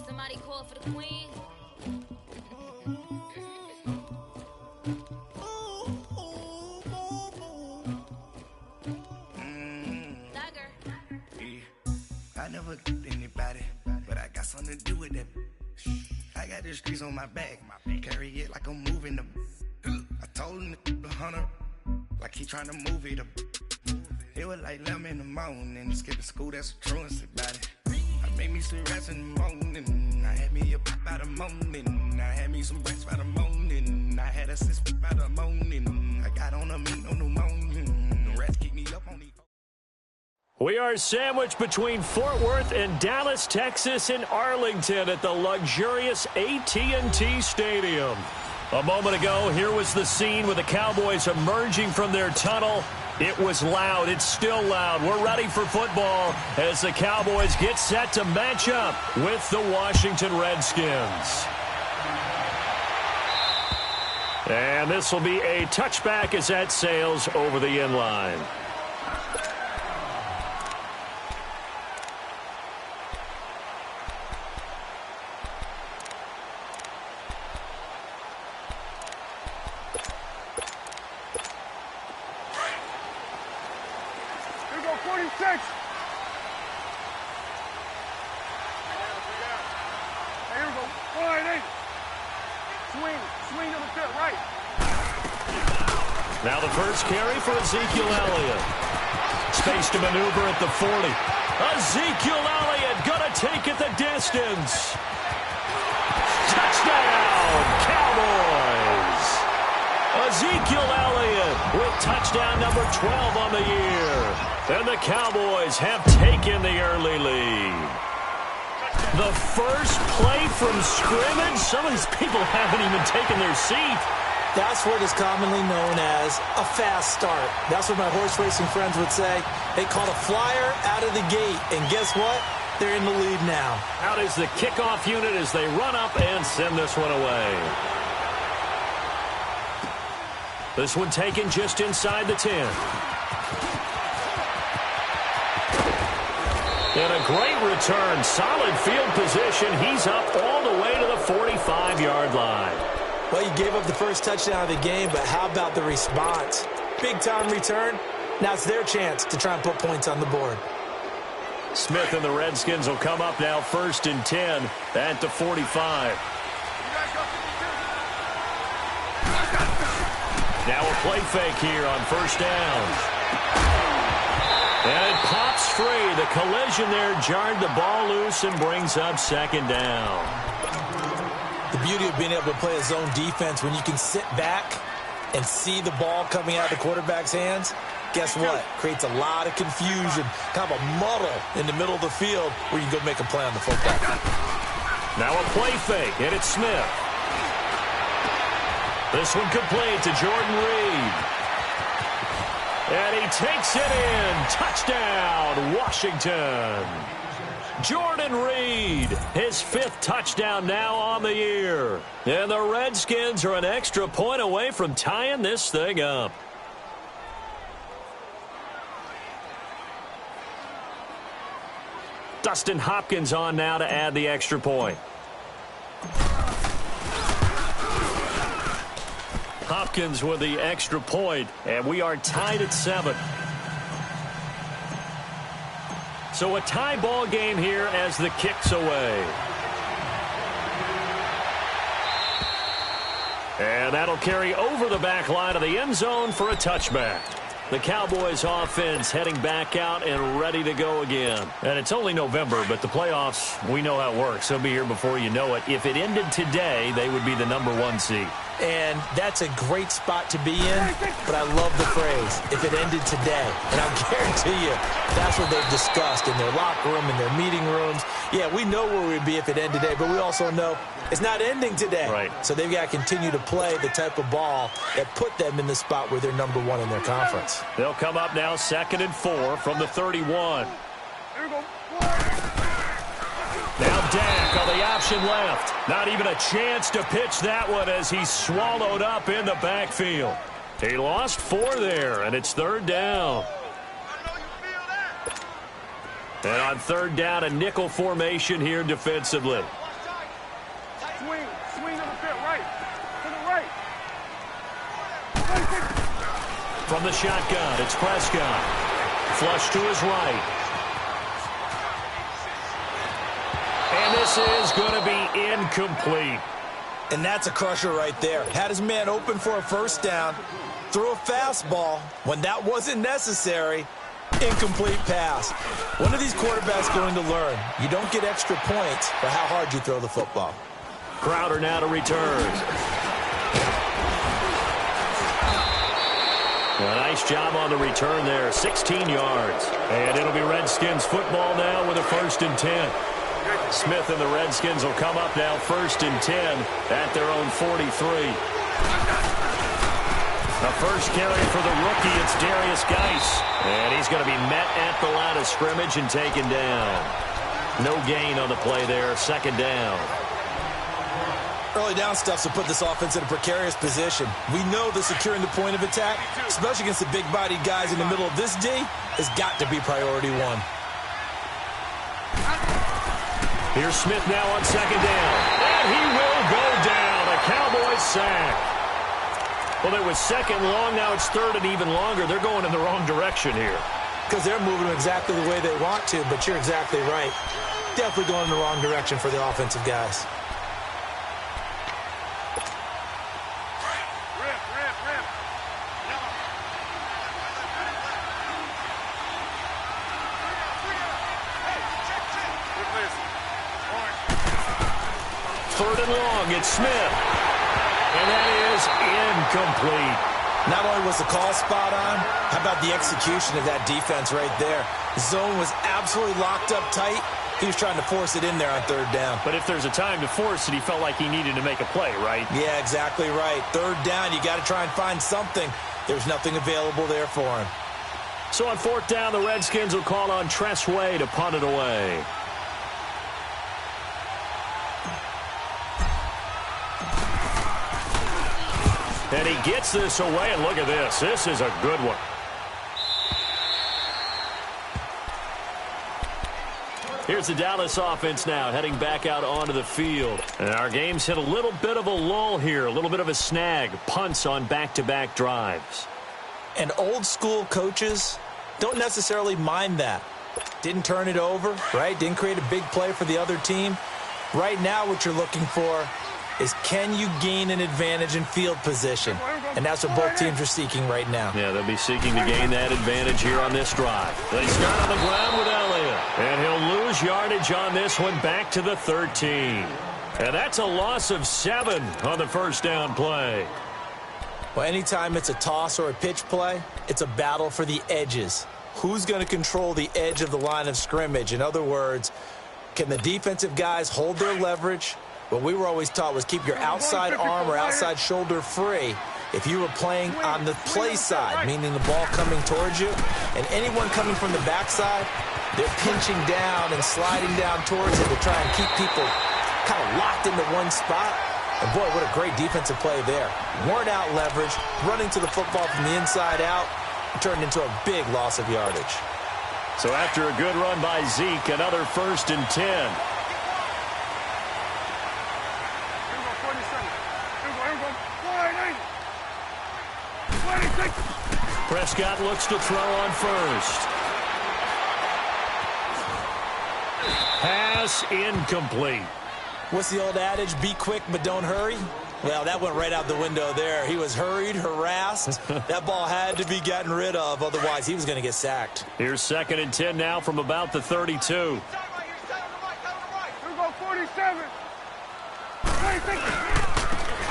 Somebody call for the queen. I never anybody, but I got something to do with that. I got the streets on my back, carry it like I'm moving them. I told him the 100, like he trying to move it up. It was like 11 in the morning, skipping school, that's a truancy about it. I made me some rats in the morning, I had me a pop by the morning. I had me some breaks by the morning, I had a sis by the morning. I got on a meat on the morning, the rats keep me up on these. We are sandwiched between Fort Worth and Dallas, Texas, and Arlington at the luxurious AT&T Stadium. A moment ago, here was the scene with the Cowboys emerging from their tunnel. It was loud. It's still loud. We're ready for football as the Cowboys get set to match up with the Washington Redskins. And this will be a touchback as that sails over the end line. Now the first carry for Ezekiel Elliott. Space to maneuver at the 40. Ezekiel Elliott gonna take it the distance. Touchdown, Cowboys! Ezekiel Elliott with touchdown number 12 on the year. And the Cowboys have taken the early lead. The first play from scrimmage. Some of these people haven't even taken their seat. That's what is commonly known as a fast start. That's what my horse racing friends would say. They caught a flyer out of the gate, and guess what? They're in the lead now. Out is the kickoff unit as they run up and send this one away. This one taken just inside the 10. And a great return. Solid field position. He's up all the way to the 45-yard line. Well, you gave up the first touchdown of the game, but how about the response? Big-time return. Now it's their chance to try and put points on the board. Smith and the Redskins will come up now 1st and 10 at the 45. Now a play fake here on first down. And it pops free. The collision there jarred the ball loose and brings up 2nd down. The beauty of being able to play a zone defense when you can sit back and see the ball coming out of the quarterback's hands, guess what? Creates a lot of confusion, kind of a muddle in the middle of the field where you can go make a play on the football. Now a play fake, and it's Smith. This one complete to Jordan Reed. And he takes it in. Touchdown, Washington. Jordan Reed, his 5th touchdown now on the year. And the Redskins are an extra point away from tying this thing up. Dustin Hopkins on now to add the extra point. Hopkins with the extra point, and we are tied at 7. So a tie ball game here as the kick's away. And that'll carry over the back line of the end zone for a touchback. The Cowboys offense heading back out and ready to go again. And it's only November, but the playoffs, we know how it works. They'll be here before you know it. If it ended today, they would be the number 1 seed. And that's a great spot to be in, but I love the phrase, if it ended today. And I'll guarantee you, that's what they've discussed in their locker room, in their meeting rooms. Yeah, we know where we'd be if it ended today, but we also know it's not ending today. Right. So they've got to continue to play the type of ball that put them in the spot where they're number 1 in their conference. They'll come up now 2nd and 4 from the 31. Now Dak on the option left. Not even a chance to pitch that one as he's swallowed up in the backfield. He lost 4 there, and it's 3rd down. And on third down, a nickel formation here defensively. Swing a bit right. To the right. From the shotgun, it's Prescott. Flush to his right. And this is going to be incomplete. And that's a crusher right there. Had his man open for a first down. Threw a fastball when that wasn't necessary. Incomplete pass. When are these quarterbacks going to learn? You don't get extra points for how hard you throw the football. Crowder now to return. A nice job on the return there, 16 yards. And it'll be Redskins football now with a 1st and 10. Smith and the Redskins will come up now 1st and 10 at their own 43. The first carry for the rookie, it's Darius Geis. And he's going to be met at the line of scrimmage and taken down. No gain on the play there, 2nd down. Early down stuff will put this offense in a precarious position. We know that securing the point of attack, especially against the big-bodied guys in the middle of this D, has got to be priority one. Here's Smith now on 2nd down. And he will go down. A Cowboys sack. Well, it was 2nd long. Now it's 3rd and even longer. They're going in the wrong direction here. Because they're moving exactly the way they want to, but you're exactly right. Definitely going in the wrong direction for the offensive guys. Third and long, it's Smith. And that is incomplete. Not only was the call spot on, how about the execution of that defense right there? The zone was absolutely locked up tight. He was trying to force it in there on 3rd down. But if there's a time to force it, he felt like he needed to make a play, right? Yeah, exactly right. 3rd down, you got to try and find something. There's nothing available there for him. So on 4th down, the Redskins will call on Tress Way to punt it away. And he gets this away, and look at this. This is a good one. Here's the Dallas offense now, heading back out onto the field. And our game's hit a little bit of a lull here, a little bit of a snag. Punts on back-to-back drives. And old-school coaches don't necessarily mind that. Didn't turn it over, right? Didn't create a big play for the other team. Right now, what you're looking for is, can you gain an advantage in field position? And that's what both teams are seeking right now. Yeah, they'll be seeking to gain that advantage here on this drive. They start on the ground with Elliott. And he'll lose yardage on this one back to the 13. And that's a loss of 7 on the 1st down play. Well, anytime it's a toss or a pitch play, it's a battle for the edges. Who's going to control the edge of the line of scrimmage? In other words, can the defensive guys hold their leverage? What we were always taught was keep your outside arm or outside shoulder free if you were playing on the play side, meaning the ball coming towards you. And anyone coming from the backside, they're pinching down and sliding down towards it to try and keep people kind of locked into one spot. And boy, what a great defensive play there. Weren't out leverage, running to the football from the inside out, turned into a big loss of yardage. So after a good run by Zeke, another 1st and 10. Prescott looks to throw on 1st. Pass incomplete. What's the old adage? Be quick, but don't hurry. Well, that went right out the window there. He was hurried, harassed. That ball had to be gotten rid of, otherwise he was going to get sacked. Here's 2nd and 10 now from about the 32. Here we go, 47.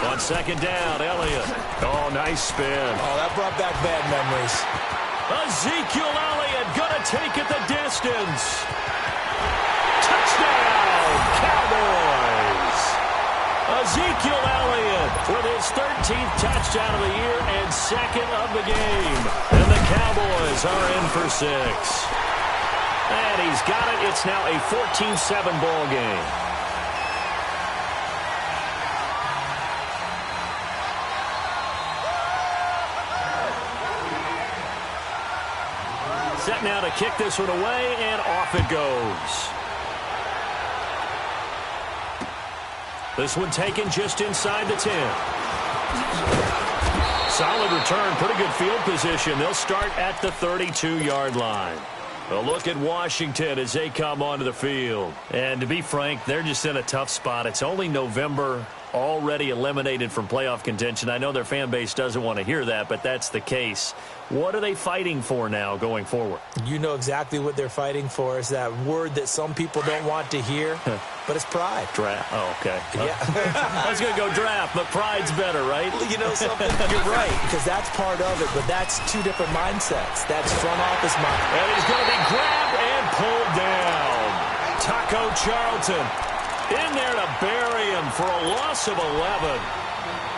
On 2nd down, Elliott. Oh, nice spin. Oh, that brought back bad memories. Ezekiel Elliott gonna take it the distance. Touchdown, Cowboys. Ezekiel Elliott with his 13th touchdown of the year and 2nd of the game. And the Cowboys are in for 6. And he's got it. It's now a 14-7 ball game. set now to kick this one away, and off it goes. This one taken just inside the 10. Solid return, pretty good field position. They'll start at the 32-yard line. A look at Washington as they come onto the field. And to be frank, they're just in a tough spot. It's only November, already eliminated from playoff contention. I know their fan base doesn't want to hear that, but that's the case. What are they fighting for now going forward? You know exactly what they're fighting for. Is that word that some people don't want to hear, but it's pride. Draft. Oh, okay. Yeah. I was going to go draft, but pride's better, right? You know something? You're right, because that's part of it, but that's two different mindsets. That's front office mind. And he's going to be grabbed and pulled down. Taco Charlton in there to bury him for a loss of 11.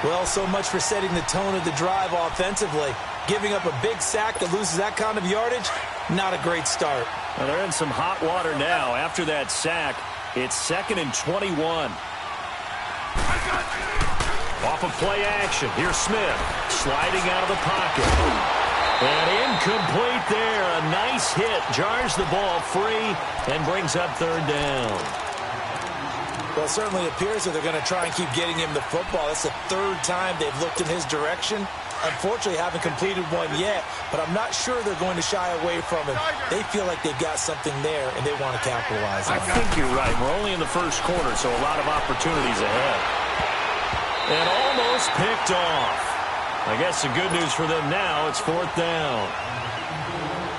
Well, so much for setting the tone of the drive offensively. Giving up a big sack that loses that kind of yardage, not a great start. Well, they're in some hot water now. After that sack, it's 2nd and 21. Off of play action. Here's Smith sliding out of the pocket. And incomplete there. A nice hit. Jars the ball free and brings up 3rd down. Well, it certainly appears that they're going to try and keep getting him the football. That's the 3rd time they've looked in his direction. Unfortunately, haven't completed one yet, but I'm not sure they're going to shy away from him. They feel like they've got something there, and they want to capitalize on it. I think you're right. We're only in the first quarter, so a lot of opportunities ahead. And almost picked off. I guess the good news for them now, it's 4th down.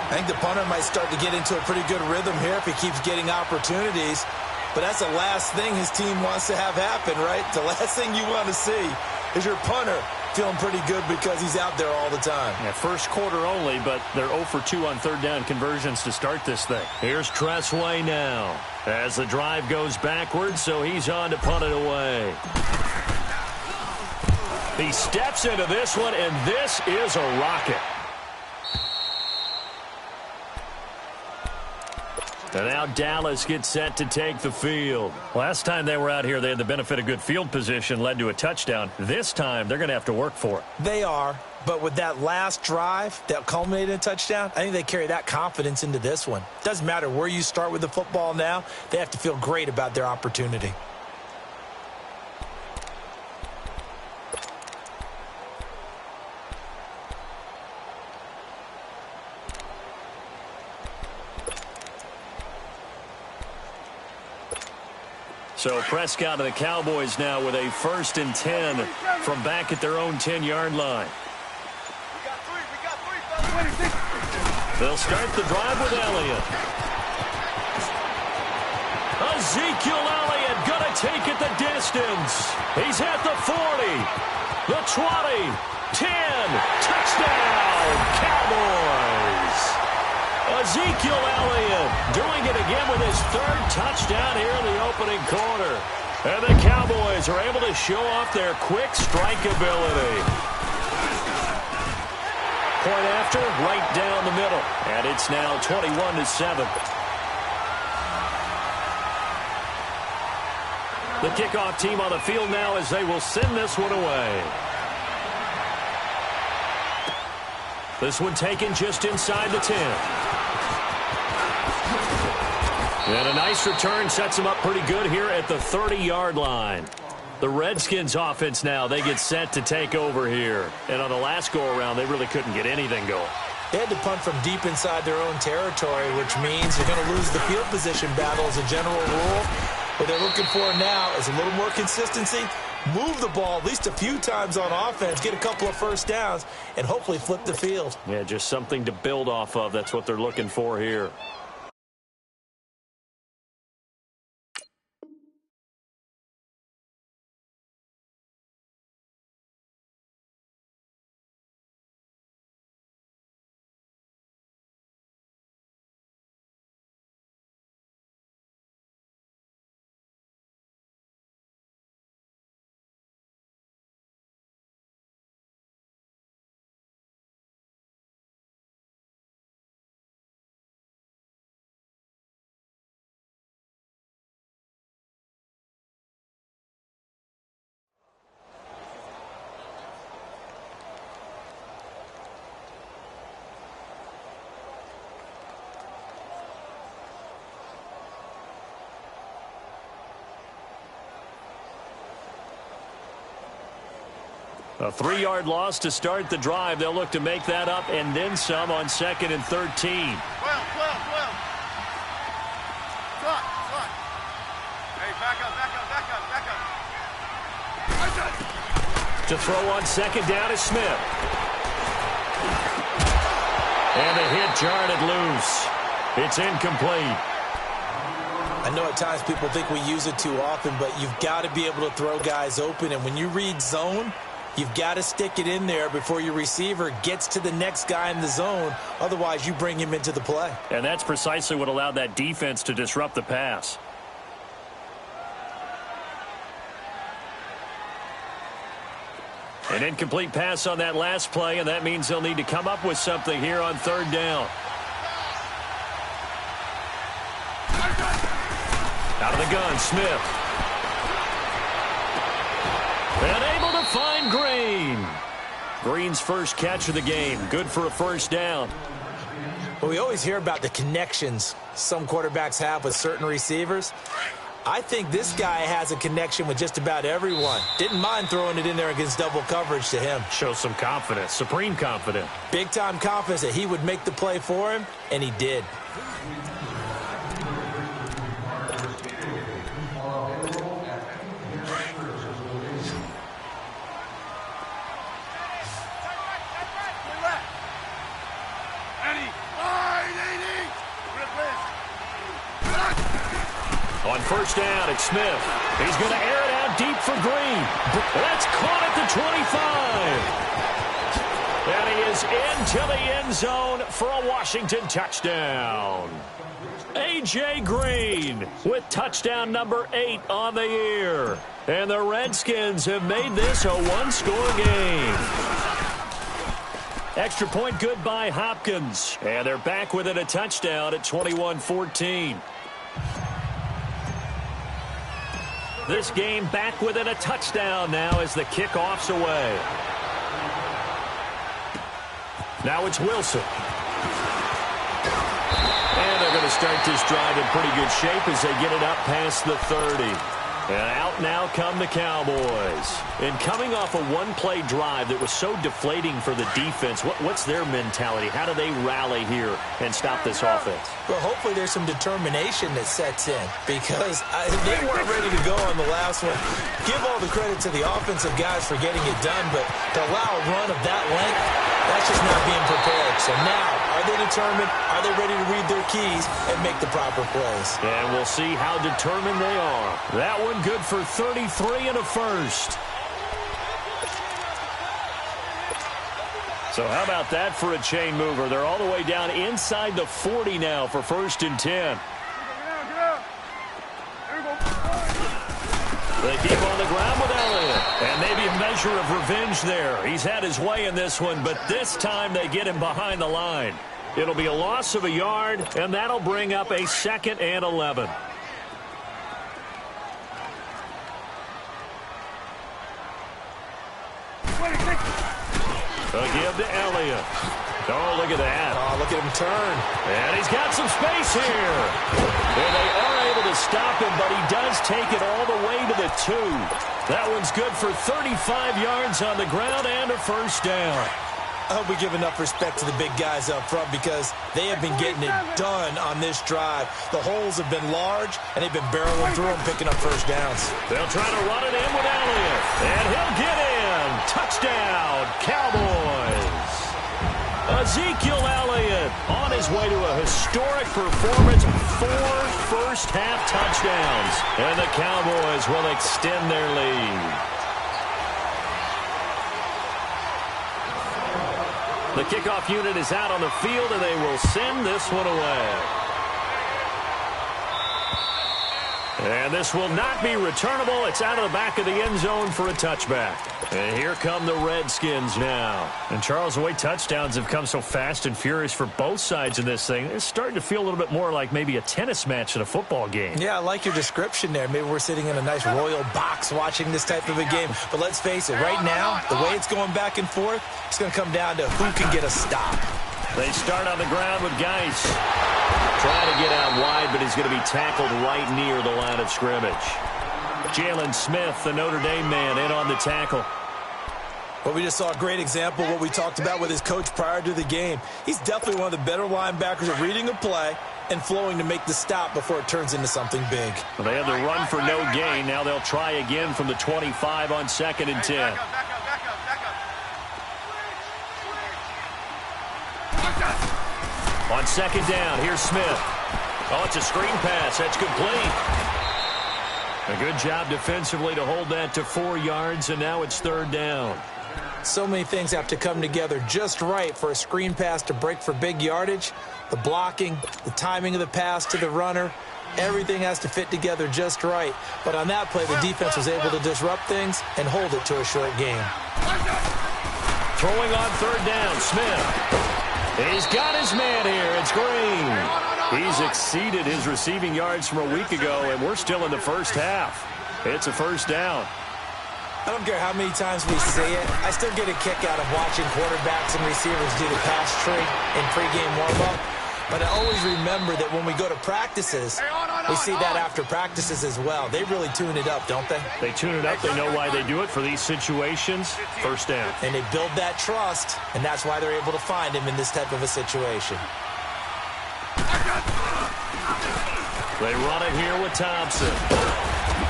I think the punter might start to get into a pretty good rhythm here if he keeps getting opportunities. But that's the last thing his team wants to have happen, right? The last thing you want to see is your punter feeling pretty good because he's out there all the time. Yeah, first quarter only, but they're 0 for 2 on 3rd down conversions to start this thing. Here's Tressway now as the drive goes backwards, so he's on to punt it away. He steps into this one, and this is a rocket. And now Dallas gets set to take the field. Last time they were out here, they had the benefit of good field position, led to a touchdown. This time, they're going to have to work for it. They are, but with that last drive that culminated in a touchdown, I think they carry that confidence into this one. Doesn't matter where you start with the football now, they have to feel great about their opportunity. So Prescott and the Cowboys now with a 1st and 10 from back at their own 10-yard line. They'll start the drive with Elliott. Ezekiel Elliott going to take it the distance. He's at the 40, the 20, 10, touchdown, Cowboys. Ezekiel Elliott doing it again with his 3rd touchdown here in the opening quarter. And the Cowboys are able to show off their quick strike ability. Point after, right down the middle. And it's now 21-7. The kickoff team on the field now as they will send this one away. This one taken just inside the 10. And a nice return sets them up pretty good here at the 30-yard line. The Redskins offense now, they get set to take over here. And on the last go-around, they really couldn't get anything going. They had to punt from deep inside their own territory, which means they're going to lose the field position battle as a general rule. What they're looking for now is a little more consistency, move the ball at least a few times on offense, get a couple of first downs, and hopefully flip the field. Yeah, just something to build off of. That's what they're looking for here. A 3-yard loss to start the drive. They'll look to make that up and then some on 2nd and 13. 12. Hey, back up. To throw on 2nd down is Smith. And the hit jarred it loose. It's incomplete. I know at times people think we use it too often, but you've got to be able to throw guys open. And when you read zone, you've got to stick it in there before your receiver gets to the next guy in the zone. Otherwise, you bring him into the play. And that's precisely what allowed that defense to disrupt the pass. An incomplete pass on that last play, and that means they'll need to come up with something here on 3rd down. Out of the gun, Smith. And able to find Green. Green's first catch of the game. Good for a 1st down. Well, we always hear about the connections some quarterbacks have with certain receivers. I think this guy has a connection with just about everyone. Didn't mind throwing it in there against double coverage to him. Shows some confidence, supreme confidence. Big-time confidence that he would make the play for him, and he did. On 1st down, it's Smith. He's going to air it out deep for Green. That's caught at the 25. And he is into the end zone for a Washington touchdown. A.J. Green with touchdown number 8 on the year. And the Redskins have made this a 1-score game. Extra point good by Hopkins. And they're back within a touchdown at 21-14. This game back within a touchdown now as the kickoff's away. Now it's Wilson. And they're going to start this drive in pretty good shape as they get it up past the 30. And out now come the Cowboys. And coming off a one-play drive that was so deflating for the defense, what's their mentality? How do they rally here and stop this offense? Well, hopefully there's some determination that sets in because they weren't ready to go on the last one. Give all the credit to the offensive guys for getting it done, but to allow a run of that length, that's just not being prepared. So now, are they determined? Are they ready to read their keys and make the proper plays? And we'll see how determined they are. That one good for 33 and a first. So how about that for a chain mover? They're all the way down inside the 40 now for 1st and 10. They keep on the ground with Elliott. And maybe a measure of revenge there. He's had his way in this one, but this time they get him behind the line. It'll be a loss of a yard, and that'll bring up a 2nd and 11. A give to Elliott. Oh, look at that. Oh, look at him turn. And he's got some space here. And they are able to stop him, but he does take it all the way to the 2. That one's good for 35 yards on the ground and a 1st down. I hope we give enough respect to the big guys up front because they have been getting it done on this drive. The holes have been large, and they've been barreling through them, picking up 1st downs. They'll try to run it in with Elliott. And he'll get in. Touchdown, Cowboys. Ezekiel Elliott on his way to a historic performance. 4 first-half touchdowns. And the Cowboys will extend their lead. The kickoff unit is out on the field, and they will send this one away. And this will not be returnable. It's out of the back of the end zone for a touchback. And here come the Redskins now. And, Charles, the way touchdowns have come so fast and furious for both sides in this thing, it's starting to feel a little bit more like maybe a tennis match in a football game. Yeah, I like your description there. Maybe we're sitting in a nice royal box watching this type of a game. But let's face it, right now, the way it's going back and forth, it's going to come down to who can get a stop. They start on the ground with Geis. Trying to get out wide, but he's going to be tackled right near the line of scrimmage. Jalen Smith, the Notre Dame man, in on the tackle. Well, we just saw a great example of what we talked about with his coach prior to the game. He's definitely one of the better linebackers at reading a play and flowing to make the stop before it turns into something big. Well, they had the run for no gain. Now they'll try again from the 25 on 2nd and 10. Back up. On 2nd down, here's Smith. Oh, it's a screen pass. That's complete. A good job defensively to hold that to 4 yards, and now it's 3rd down. So many things have to come together just right for a screen pass to break for big yardage. The blocking, the timing of the pass to the runner, everything has to fit together just right. But on that play, the defense was able to disrupt things and hold it to a short game. Throwing on 3rd down, Smith. He's got his man here. It's Green. He's exceeded his receiving yards from a week ago, and we're still in the first half. It's a 1st down. I don't care how many times we say it, I still get a kick out of watching quarterbacks and receivers do the pass tree in pregame warm-up. But I always remember that when we go to practices, we see that after practices as well. They really tune it up, don't they? They tune it up. They know why they do it for these situations. 1st down. And they build that trust, and that's why they're able to find him in this type of a situation. They run it here with Thompson.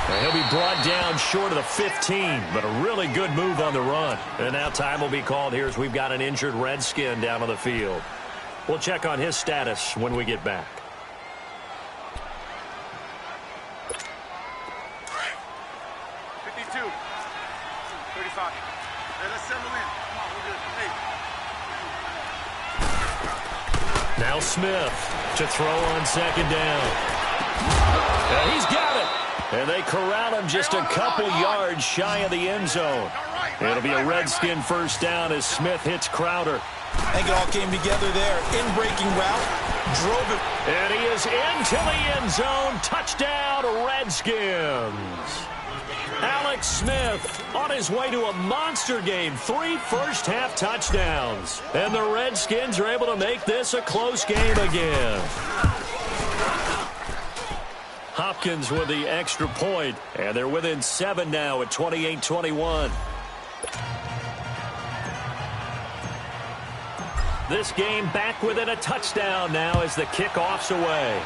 And he'll be brought down short of the 15, but a really good move on the run. And now time will be called here as we've got an injured Redskin down on the field. We'll check on his status when we get back. Now Smith to throw on 2nd down. And he's got it. And they corral him just a couple yards shy of the end zone. It'll be a Redskin 1st down as Smith hits Crowder. I think it all came together there. In-breaking route, drove it. And he is into the end zone. Touchdown, Redskins. Alex Smith on his way to a monster game. 3 first-half touchdowns. And the Redskins are able to make this a close game again. Hopkins with the extra point. And they're within 7 now at 28-21. This game back within a touchdown now as the kickoff's away.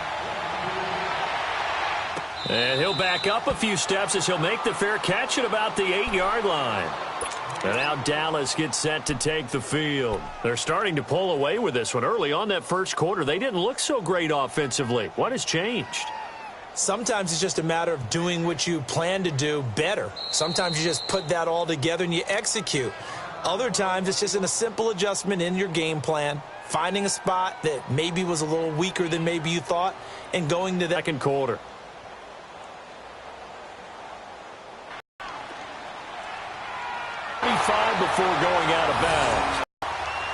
And he'll back up a few steps as he'll make the fair catch at about the 8-yard line. And now Dallas gets set to take the field. They're starting to pull away with this one. Early on that first quarter, they didn't look so great offensively. What has changed? Sometimes it's just a matter of doing what you plan to do better. Sometimes you just put that all together and you execute. Other times it's just in a simple adjustment in your game plan, finding a spot that maybe was a little weaker than maybe you thought, and going to the second quarter. Before going out of bounds.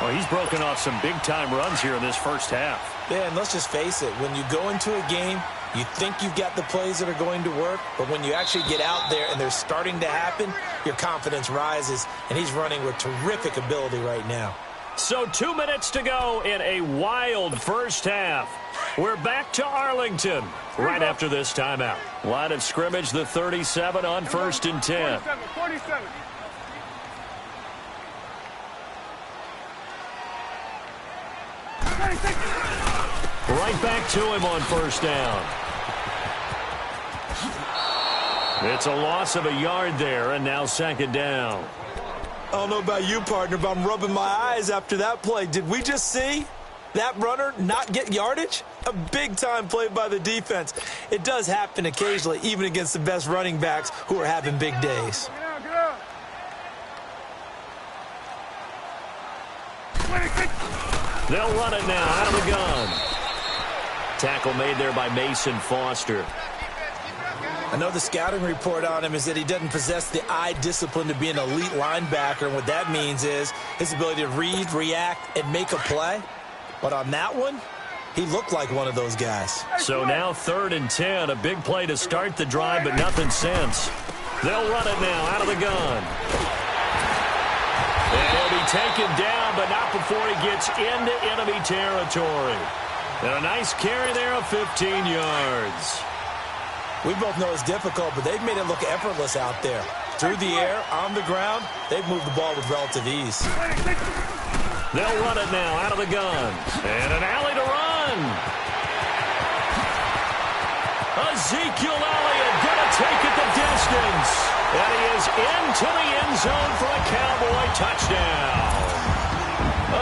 Well, he's broken off some big-time runs here in this first half. Yeah, and let's just face it. When you go into a game, you think you've got the plays that are going to work, but when you actually get out there and they're starting to happen, your confidence rises, and he's running with terrific ability right now. So 2 minutes to go in a wild first half. We're back to Arlington right after this timeout. Line of scrimmage, the 37 on 1st and 10. 47. Right back to him on 1st down. It's a loss of a yard there, and now 2nd down. I don't know about you, partner, but I'm rubbing my eyes after that play. Did we just see that runner not get yardage? A big-time play by the defense. It does happen occasionally, even against the best running backs who are having big days. Get out. They'll run it now out of the gun. Tackle made there by Mason Foster. I know the scouting report on him is that he doesn't possess the eye discipline to be an elite linebacker, and what that means is his ability to read, react, and make a play. But on that one, he looked like one of those guys. So now 3rd and 10, a big play to start the drive, but nothing since. They'll run it now out of the gun. And he'll be taken down, but not before he gets into enemy territory. And a nice carry there of 15 yards. We both know it's difficult, but they've made it look effortless out there. through the air, on the ground, they've moved the ball with relative ease. They'll run it now out of the gun. And an alley to run. Ezekiel Elliott going to take it the distance. And he is into the end zone for a Cowboy touchdown.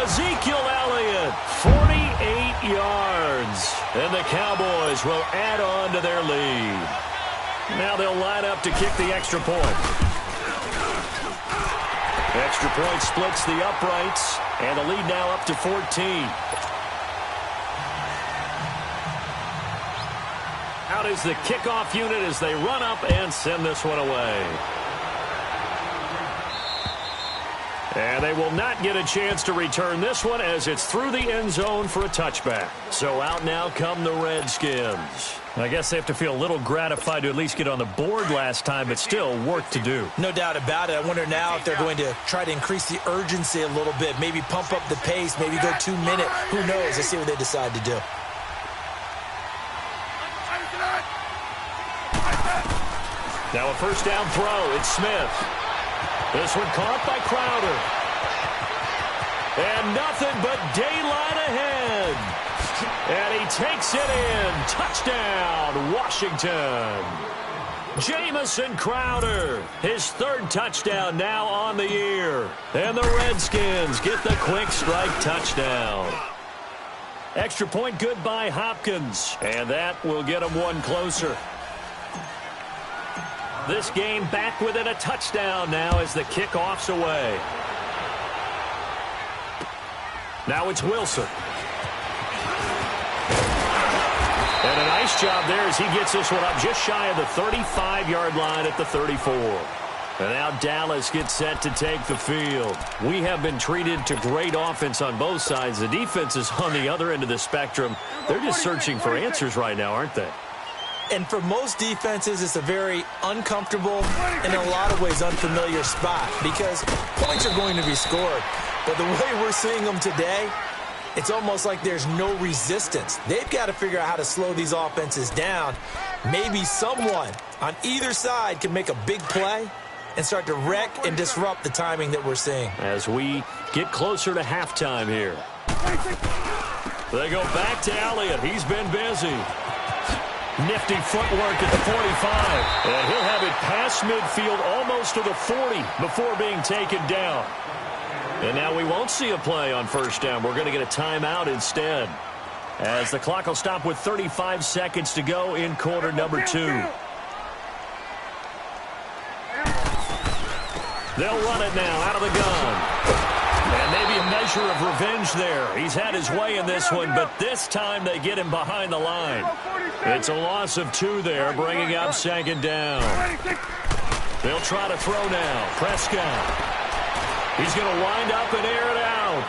Ezekiel Elliott, 48 yards. And the Cowboys will add on to their lead. Now they'll line up to kick the extra point. Extra point splits the uprights, and the lead now up to 14. Out is the kickoff unit as they run up and send this one away. And they will not get a chance to return this one as it's through the end zone for a touchback. So out now come the Redskins. I guess they have to feel a little gratified to at least get on the board last time, but still work to do. No doubt about it. I wonder now if they're going to try to increase the urgency a little bit, maybe pump up the pace, maybe go 2 minute. Who knows? Let's see what they decide to do. Now a first down throw. It's Smith. This one caught by Crowder. And nothing but daylight ahead. And he takes it in. Touchdown, Washington. Jamison Crowder, his third touchdown now on the year. And the Redskins get the quick strike touchdown. Extra point good by Hopkins. And that will get him one closer. This game back within a touchdown now as the kickoff's away. Now it's Wilson. And a nice job there as he gets this one up just shy of the 35-yard line at the 34. And now Dallas gets set to take the field. We have been treated to great offense on both sides. The defense is on the other end of the spectrum. They're just searching for answers right now, aren't they? And for most defenses, it's a very uncomfortable and in a lot of ways unfamiliar spot because points are going to be scored. But the way we're seeing them today, it's almost like there's no resistance. They've got to figure out how to slow these offenses down. Maybe someone on either side can make a big play and start to wreck and disrupt the timing that we're seeing. As we get closer to halftime here. They go back to Elliott. He's been busy. Nifty footwork at the 45. And he'll have it past midfield almost to the 40 before being taken down. And now we won't see a play on first down. We're going to get a timeout instead. As the clock will stop with 35 seconds to go in quarter number 2. They'll run it now out of the gun. And maybe a measure of revenge there. He's had his way in this one, but this time they get him behind the line. It's a loss of 2 there, bringing up second down. They'll try to throw now. Prescott. He's going to wind up and air it out.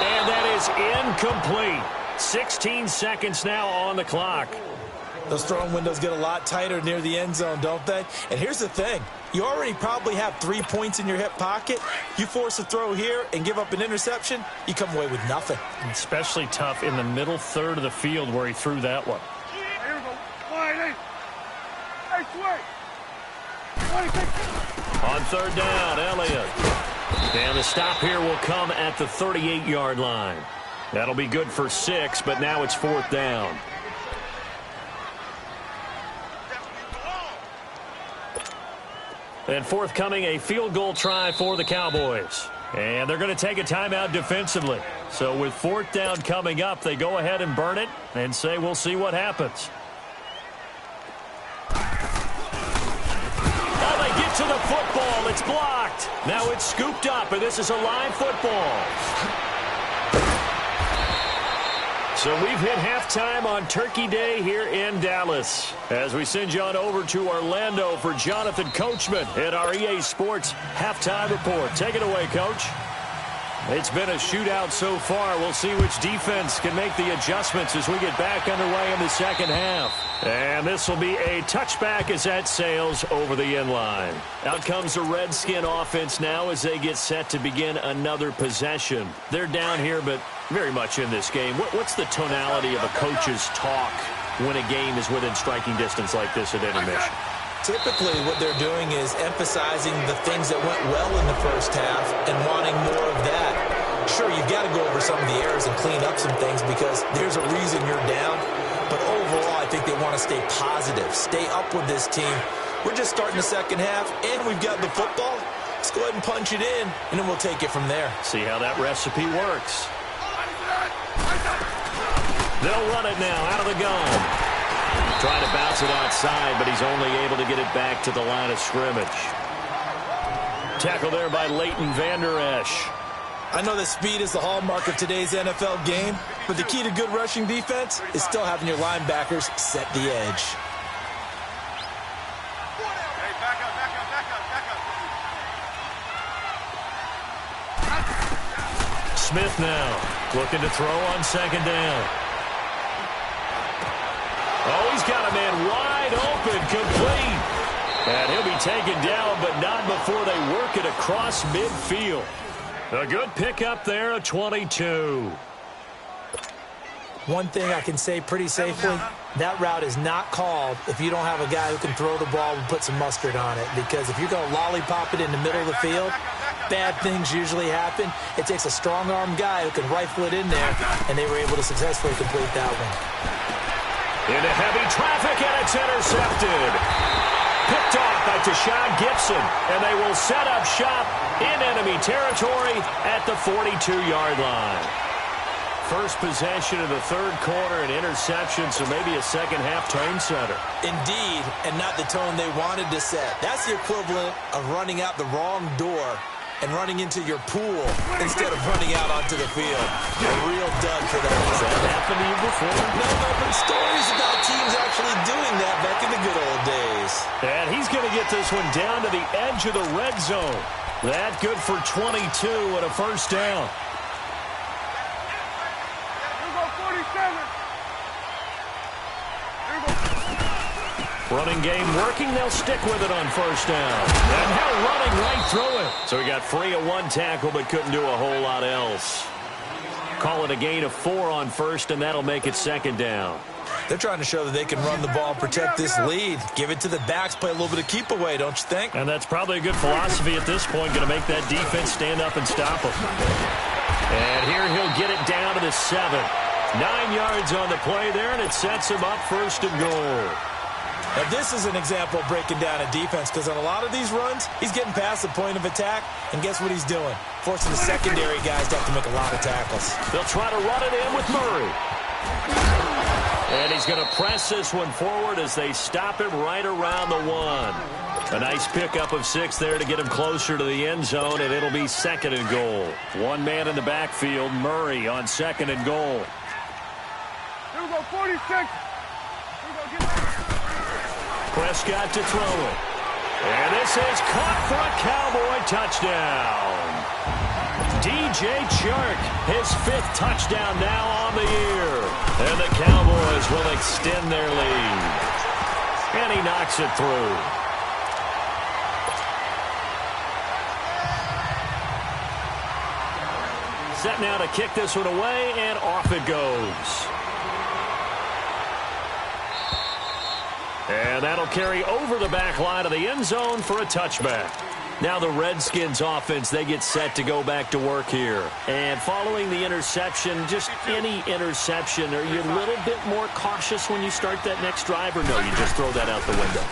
And that is incomplete. 16 seconds now on the clock. Those throwing windows get a lot tighter near the end zone, don't they? And here's the thing. You already probably have 3 points in your hip pocket. You force a throw here and give up an interception, you come away with nothing. Especially tough in the middle third of the field where he threw that one. On third down, Elliott. And the stop here will come at the 38-yard line. That'll be good for 6, but now it's fourth down. And forthcoming, a field goal try for the Cowboys. And they're going to take a timeout defensively. So with fourth down coming up, they go ahead and burn it and say we'll see what happens. Oh, they get to the football. It's blocked. Now it's scooped up, and this is a live football. So we've hit halftime on Turkey Day here in Dallas. As we send you on over to Orlando for Jonathan Coachman at our EA Sports Halftime Report. Take it away, Coach. It's been a shootout so far. We'll see which defense can make the adjustments as we get back underway in the second half. And this will be a touchback as that sails over the end line. Out comes the Redskin offense now as they get set to begin another possession. They're down here, but very much in this game. What's the tonality of a coach's talk when a game is within striking distance like this at intermission? Typically, what they're doing is emphasizing the things that went well in the first half and wanting more of that. Sure, you've got to go over some of the errors and clean up some things because there's a reason you're down. But overall, I think they want to stay positive, stay up with this team. We're just starting the second half, and we've got the football. Let's go ahead and punch it in, and then we'll take it from there. See how that recipe works. They'll run it now out of the gun. Trying to bounce it outside, but he's only able to get it back to the line of scrimmage. Tackle there by Leighton Vander Esch. I know that speed is the hallmark of today's NFL game, but the key to good rushing defense is still having your linebackers set the edge. Hey, back up, back up, back up, back up. Smith now looking to throw on second down. Oh, he's got a man wide open, complete. And he'll be taken down, but not before they work it across midfield. A good pickup there, a 22. One thing I can say pretty safely, that route is not called if you don't have a guy who can throw the ball and put some mustard on it. Because if you're going to lollipop it in the middle of the field, bad things usually happen. It takes a strong-arm guy who can rifle it in there, and they were able to successfully complete that one. Into heavy traffic, and it's intercepted. Picked off by Tashawn Gibson, and they will set up shop in enemy territory at the 42-yard line. First possession of the third quarter, an interception, so maybe a second-half tone setter. Indeed, and not the tone they wanted to set. That's the equivalent of running out the wrong door and running into your pool instead of running out onto the field. A real dud for them. Has that happened to you before? No, but stories about teams actually doing that back in the good old days. And he's going to get this one down to the edge of the red zone. That good for 22 and a first down. Here go 47. Here go. Running game working. They'll stick with it on first down. And now running right through it. So he got free of one tackle but couldn't do a whole lot else. Call it a gain of 4 on first, and that'll make it second down. They're trying to show that they can run the ball and protect this lead. Give it to the backs, play a little bit of keep away, don't you think? And that's probably a good philosophy at this point, going to make that defense stand up and stop him. And here he'll get it down to the 7. 9 yards on the play there, and it sets him up first and goal. Now, this is an example of breaking down a defense because on a lot of these runs, he's getting past the point of attack, and guess what he's doing? Forcing the secondary guys to have to make a lot of tackles. They'll try to run it in with Murray. And he's going to press this one forward as they stop him right around the 1. A nice pickup of 6 there to get him closer to the end zone, and it'll be second and goal. One man in the backfield, Murray on second and goal. Here we go 46. Here we go, get back. Prescott to throw it. And this is caught for a Cowboy touchdown. DJ Chark, his 5th touchdown now on the year. And the Cowboys will extend their lead. And he knocks it through. Set now to kick this one away, and off it goes. And that'll carry over the back line of the end zone for a touchback. Now the Redskins offense, they get set to go back to work here. And following the interception, just any interception, are you a little bit more cautious when you start that next drive, or no, you just throw that out the window?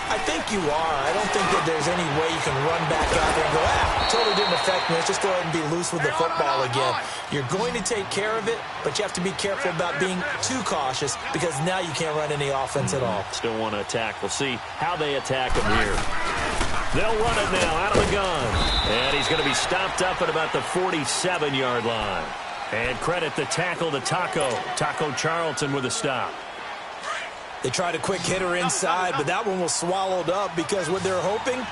I think you are. I don't think that there's any way you can run back out there and go, totally didn't affect me. Let's just go ahead and be loose with the football again. You're going to take care of it, but you have to be careful about being too cautious because now you can't run any offense at all. Still want to attack. We'll see how they attack him here. They'll run it now out of the gun. And he's going to be stopped up at about the 47-yard line. And credit the tackle to Taco Charlton with a stop. They tried a quick hitter inside, but that one was swallowed up because what they're hoping,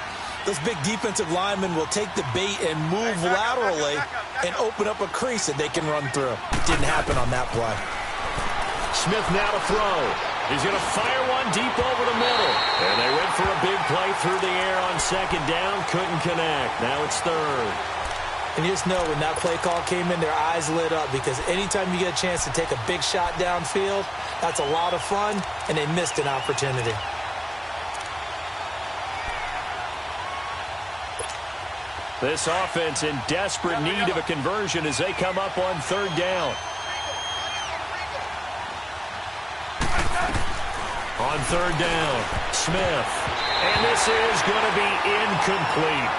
those big defensive linemen will take the bait and move laterally and open up a crease that they can run through. Didn't happen on that play. Smith now to throw. He's going to fire one deep over the middle. And they went for a big play through the air on second down. Couldn't connect. Now it's third. And you just know when that play call came in, their eyes lit up because anytime you get a chance to take a big shot downfield, that's a lot of fun, and they missed an opportunity. This offense in desperate need of a conversion as they come up on third down. On third down, Smith. And this is going to be incomplete.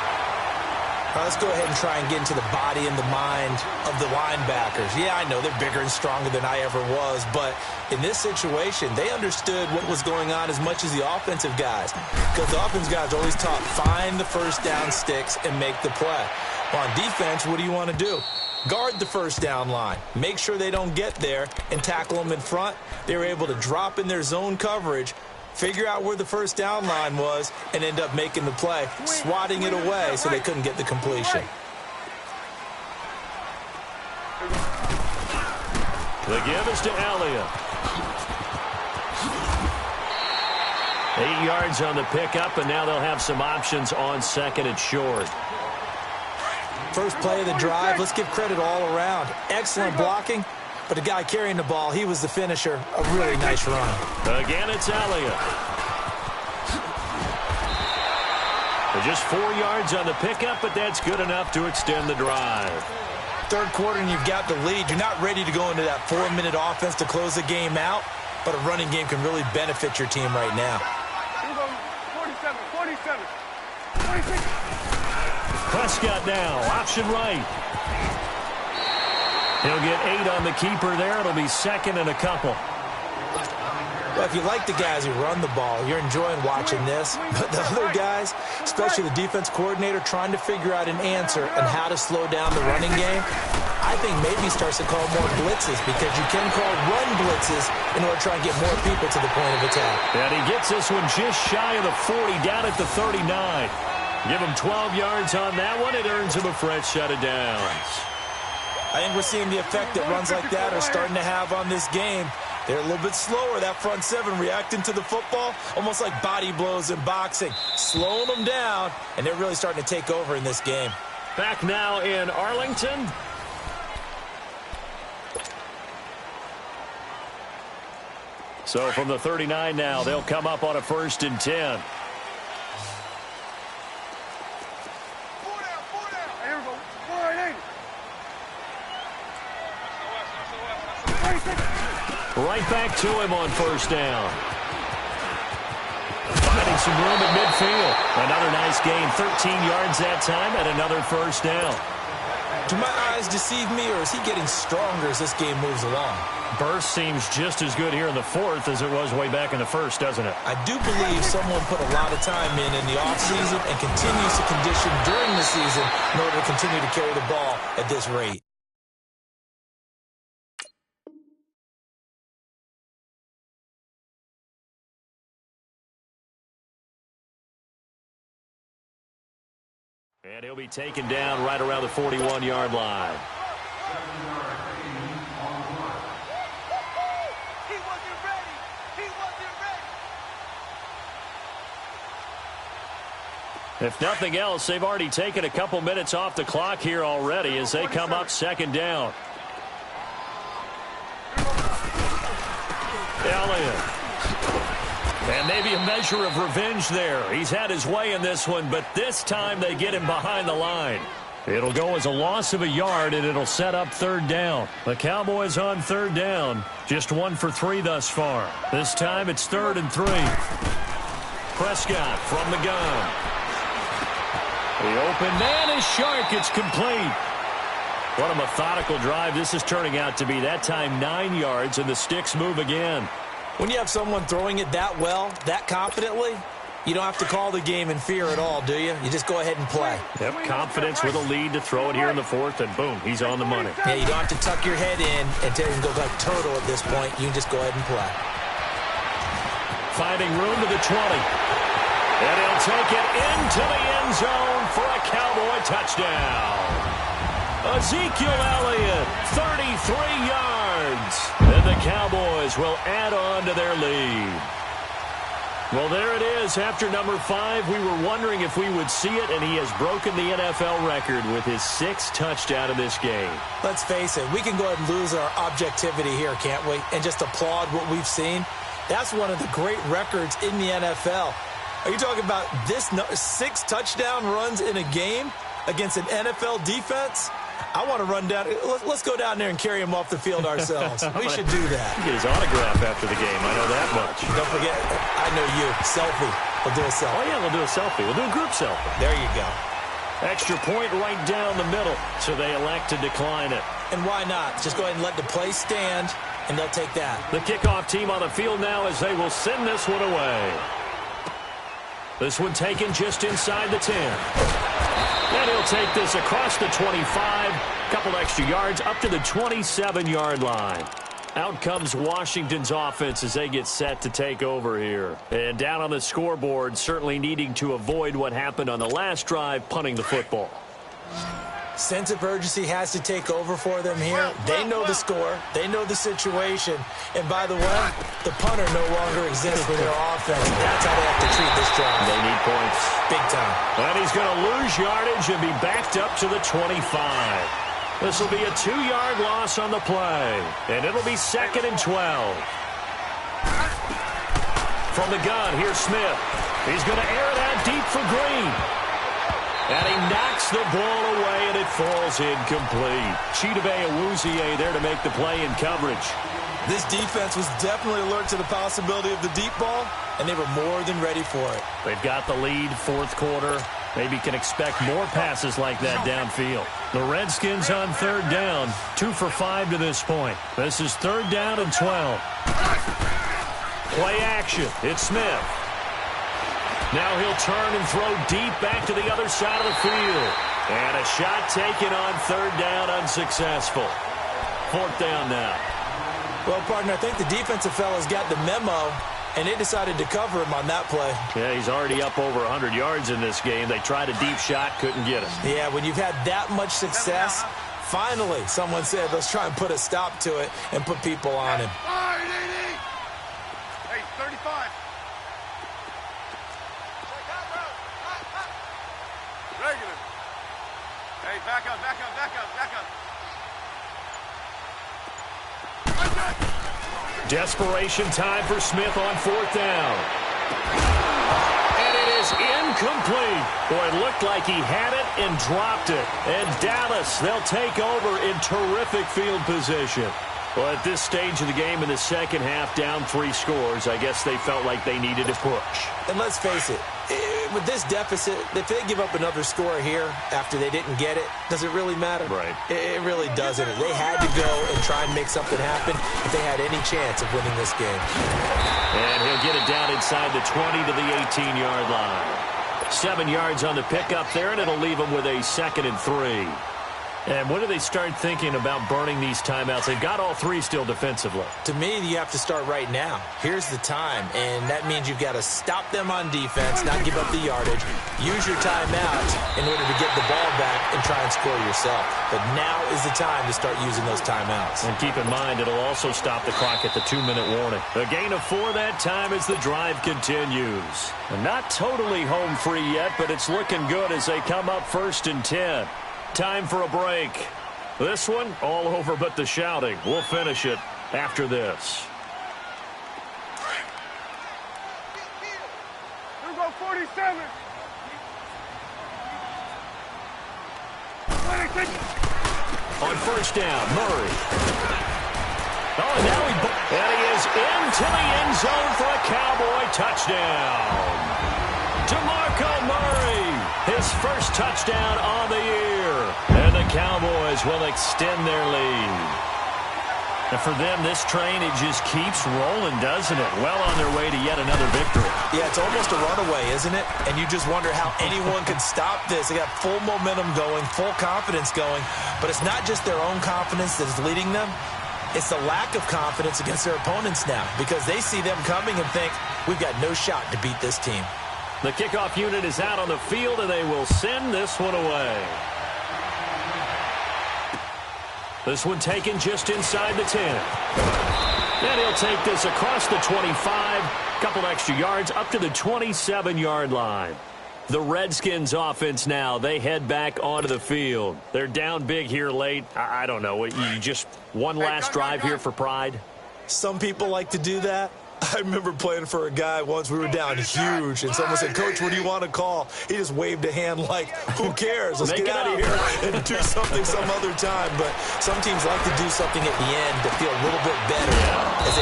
Let's go ahead and try and get into the body and the mind of the linebackers. Yeah, I know they're bigger and stronger than I ever was, but in this situation, they understood what was going on as much as the offensive guys. Because the offensive guys are always taught, find the first down sticks and make the play. On defense, what do you want to do? Guard the first down line. Make sure they don't get there and tackle them in front. They were able to drop in their zone coverage, figure out where the first down line was, and end up making the play, swatting it away so they couldn't get the completion. The give is to Elliott. 8 yards on the pickup, and now they'll have some options on second and short. First play of the drive, let's give credit all around. Excellent blocking, but the guy carrying the ball, he was the finisher. A really nice run. Again, it's Elliott. Just 4 yards on the pickup, but that's good enough to extend the drive. Third quarter, and you've got the lead. You're not ready to go into that 4-minute offense to close the game out, but a running game can really benefit your team right now. 47, 46. Prescott now, option right. He'll get 8 on the keeper there. It'll be second and a couple. Well, if you like the guys who run the ball, you're enjoying watching this. But the other guys, especially the defense coordinator, trying to figure out an answer and how to slow down the running game, I think maybe starts to call more blitzes, because you can call run blitzes in order to try and get more people to the point of attack. And he gets this one just shy of the 40, down at the 39. Give him 12 yards on that one. It earns him a fresh set of downs. I think we're seeing the effect that runs like that are starting to have on this game. They're a little bit slower, that front seven, reacting to the football, almost like body blows in boxing, slowing them down, and they're really starting to take over in this game. Back now in Arlington. So from the 39 now, they'll come up on a 1st and 10. Right back to him on 1st down. Finding some room at midfield. Another nice gain, 13 yards that time, and another 1st down. Do my eyes deceive me, or is he getting stronger as this game moves along? Burst seems just as good here in the 4th as it was way back in the 1st, doesn't it? I do believe someone put a lot of time in the offseason and continues to condition during the season in order to continue to carry the ball at this rate. And he'll be taken down right around the 41-yard line. He wasn't ready. He wasn't ready. If nothing else, they've already taken a couple minutes off the clock here already as they come up 2nd down. Elliott. And maybe a measure of revenge there. He's had his way in this one, but this time they get him behind the line. It'll go as a loss of a yard, and it'll set up 3rd down. The Cowboys on 3rd down. Just 1 for 3 thus far. This time it's 3rd and 3. Prescott from the gun. The open man is Shark. It's complete. What a methodical drive this is turning out to be. That time 9 yards, and the sticks move again. When you have someone throwing it that well, that confidently, you don't have to call the game in fear at all, do you? You just go ahead and play. Yep, confidence with a lead to throw it here in the 4th, and boom, he's on the money. Yeah, you don't have to tuck your head in and go like turtle at this point. You can just go ahead and play. Finding room to the 20. And he'll take it into the end zone for a Cowboy touchdown. Ezekiel Elliott, 33 yards. And the Cowboys will add on to their lead. Well, there it is. After number 5, we were wondering if we would see it, and he has broken the NFL record with his 6th touchdown in this game. Let's face it, we can go ahead and lose our objectivity here, can't we? And just applaud what we've seen. That's one of the great records in the NFL. Are you talking about this 6 touchdown runs in a game? against an NFL defense, I want to run down. Let's go down there and carry him off the field ourselves. We should do that. Get his autograph after the game. I know that much. Don't forget, I know you. Selfie. We'll do a selfie. Oh, yeah, we'll do a selfie. We'll do a group selfie. There you go. Extra point right down the middle, so they elect to decline it. And why not? Just go ahead and let the play stand, and they'll take that. The kickoff team on the field now as they will send this one away. This one taken just inside the 10. And he'll take this across the 25. Couple extra yards up to the 27-yard line. Out comes Washington's offense as they get set to take over here. And down on the scoreboard, certainly needing to avoid what happened on the last drive, punting the football. Sense of urgency has to take over for them here. They know the score. They know the situation. And by the way, the punter no longer exists for their offense. That's how they have to treat this drive. They need points. Big time. And he's going to lose yardage and be backed up to the 25. This will be a 2-yard loss on the play. And it'll be 2nd and 12. From the gun, here's Smith. He's going to air it out deep for Green. And he knocks the ball away, and it falls incomplete. Chidobe Awuzie there to make the play in coverage. This defense was definitely alert to the possibility of the deep ball, and they were more than ready for it. They've got the lead, fourth quarter. Maybe can expect more passes like that downfield. The Redskins on 3rd down, 2 for 5 to this point. This is 3rd down and 12. Play action. It's Smith. Now he'll turn and throw deep back to the other side of the field. And a shot taken on 3rd down, unsuccessful. 4th down now. Well, partner, I think the defensive fellas got the memo, and they decided to cover him on that play. Yeah, he's already up over 100 yards in this game. They tried a deep shot, couldn't get it. Yeah, when you've had that much success, finally someone said, let's try and put a stop to it and put people on him. Hey, 35. Regular. Hey, back up, back up, back up, back up. Desperation time for Smith on 4th down. And it is incomplete. Boy, it looked like he had it and dropped it. And Dallas, they'll take over in terrific field position. Well, at this stage of the game in the second half, down 3 scores, I guess they felt like they needed to push. And let's face it, with this deficit, if they give up another score here after they didn't get it, does it really matter? Right. It really doesn't. They had to go and try and make something happen if they had any chance of winning this game. And he'll get it down inside the 20 to the 18-yard line. 7 yards on the pickup there, and it'll leave them with a 2nd and 3. And when do they start thinking about burning these timeouts? They've got all 3 still defensively. To me, you have to start right now. Here's the time, and that means you've got to stop them on defense, not give up the yardage, use your timeout in order to get the ball back and try and score yourself. But now is the time to start using those timeouts. And keep in mind, it'll also stop the clock at the 2-minute warning. A gain of 4 that time as the drive continues. And not totally home free yet, but it's looking good as they come up 1st and 10. Time for a break. This one, all over but the shouting. We'll finish it after this. Here we go, 47. On 1st down, Murray. Oh, and now he is into the end zone for a Cowboy touchdown. DeMarco Murray, his first touchdown on the year. And the Cowboys will extend their lead. And for them, this train, it just keeps rolling, doesn't it? Well on their way to yet another victory. Yeah, it's almost a runaway, isn't it? And you just wonder how anyone could stop this. They got full momentum going, full confidence going. But it's not just their own confidence that is leading them. It's the lack of confidence against their opponents now because they see them coming and think, we've got no shot to beat this team. The kickoff unit is out on the field, and they will send this one away. This one taken just inside the 10. And he'll take this across the 25. Couple extra yards up to the 27-yard line. The Redskins offense now, they head back onto the field. They're down big here late. I don't know. You just one last drive here for pride? Some people like to do that. I remember playing for a guy once. We were down huge, and someone said, "Coach, what do you want to call?" He just waved a hand like, who cares? Let's get out of here and do something some other time. But some teams like to do something at the end to feel a little bit better as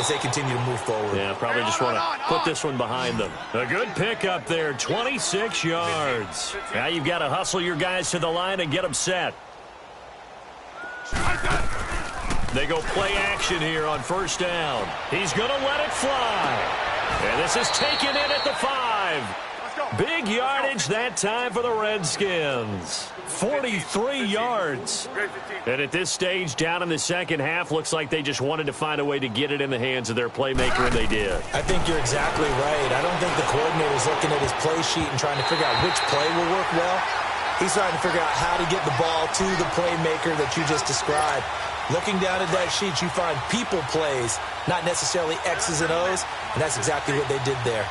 they continue to move forward. Yeah, probably just want to put this one behind them. A good pick up there, 26 yards. Now you've got to hustle your guys to the line and get them set. They go play action here on first down. He's going to let it fly. And this is taken in at the 5. Big yardage that time for the Redskins. 43 yards. And at this stage, down in the second half, looks like they just wanted to find a way to get it in the hands of their playmaker, and they did. I think you're exactly right. I don't think the coordinator's looking at his play sheet and trying to figure out which play will work well. He's trying to figure out how to get the ball to the playmaker that you just described. Looking down at that sheet, you find people plays, not necessarily X's and O's, and that's exactly what they did there.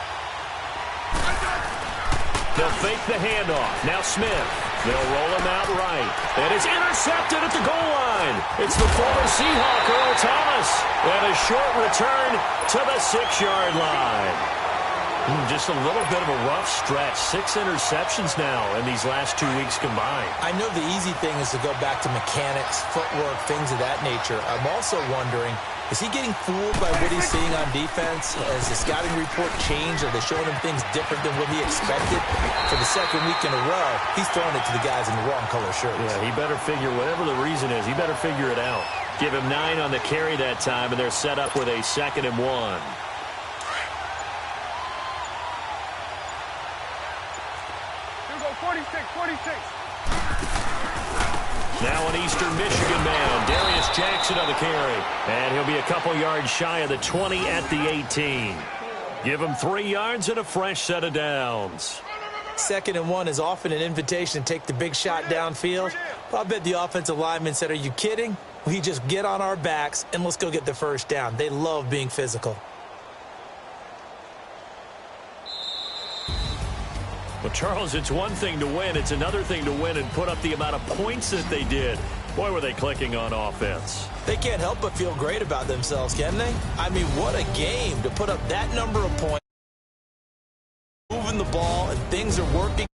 They'll fake the handoff. Now Smith. They'll roll him out right. And it's intercepted at the goal line. It's the former Seahawk, Earl Thomas. And a short return to the 6-yard line. Just a little bit of a rough stretch. 6 interceptions now in these last 2 weeks combined. I know the easy thing is to go back to mechanics, footwork, things of that nature. I'm also wondering, is he getting fooled by what he's seeing on defense? Has the scouting report changed? Are they showing him things different than what he expected? For the second week in a row, he's throwing it to the guys in the wrong color shirts. Yeah, he better figure, whatever the reason is, he better figure it out. Give him 9 on the carry that time, and they're set up with a 2nd and 1. Now an Eastern Michigan man, Darius Jackson on the carry. And he'll be a couple yards shy of the 20 at the 18. Give him 3 yards and a fresh set of downs. 2nd and 1 is often an invitation to take the big shot downfield. Well, I bet the offensive lineman said, "Are you kidding? We just get on our backs and let's go get the first down." They love being physical. Well, Charles, it's one thing to win. It's another thing to win and put up the amount of points that they did. Boy, were they clicking on offense. They can't help but feel great about themselves, can they? I mean, what a game to put up that number of points. Moving the ball and things are working.